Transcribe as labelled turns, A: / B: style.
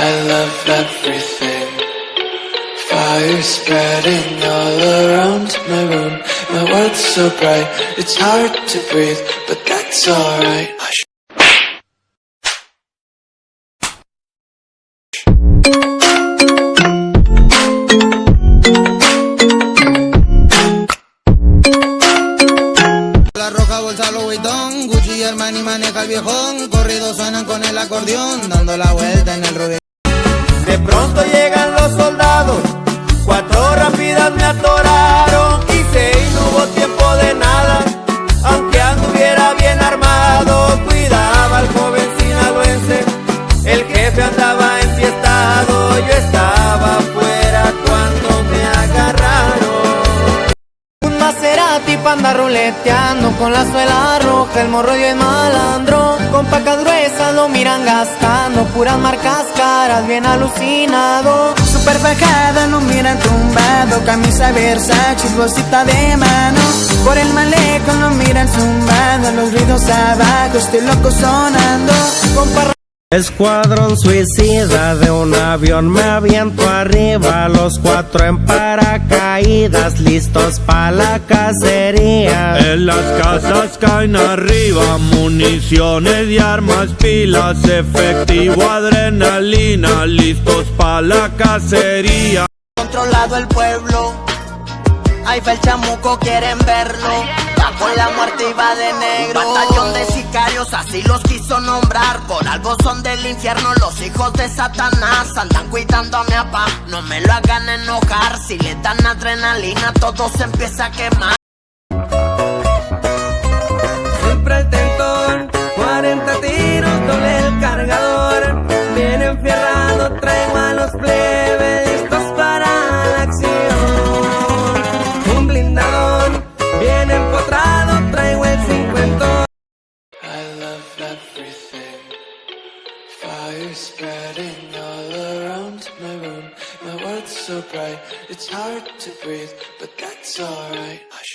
A: I love everything. Fire spreading all around my room. My world's so bright, it's hard to breathe, but that's alright. Hush.
B: La roja bolsa Louis Vuitton, Gucci y Armani maneja el viejón. Corridos suenan con el acordeón, dando la vuelta en el rodeo.
C: De pronto llegan los soldados, 4 rápidas me atoraron. Quise y no hubo tiempo de nada, aunque anduviera bien armado. Cuidaba al joven sinaloense, el jefe andaba enfiestado. Yo estaba afuera cuando me agarraron.
D: Un Maserati pa' andar ruleteando, con la suela roja, el morro y el malandro. Con pacas gruesas lo miran gastando, puras marcas caras, bien alucinado.
E: Super fajada, lo miran tumbado, camisa Versace, bolsita de mano. Por el malecón lo miran zumbando, los ruidos abajo, estoy loco sonando.
F: Escuadrón suicida, de un avión me aviento arriba, los 4 en paracaídas, listos pa' la cacería.
G: En las casas caen arriba, municiones y armas, pilas, efectivo, adrenalina, listos pa' la cacería.
D: Controlado el pueblo, ahí va el chamuco, quieren verlo. Va con la muerte y va de negro. Un batallón de sicarios, así los quiso nombrar. Por algo son del infierno, los hijos de Satanás. Andan cuidando a mi papá, no me lo hagan enojar. Si le dan adrenalina, todo se empieza a quemar.
C: Siempre el tentón, 40 tiros, doble el cargador. Bien enfierrado, traigo a los plebes listos para la acción. Un blindadón, bien empotrado, traigo el 50.
A: I love everything. Fire spreading all around my room. My world's so bright, it's hard to breathe, but that's alright. Hush.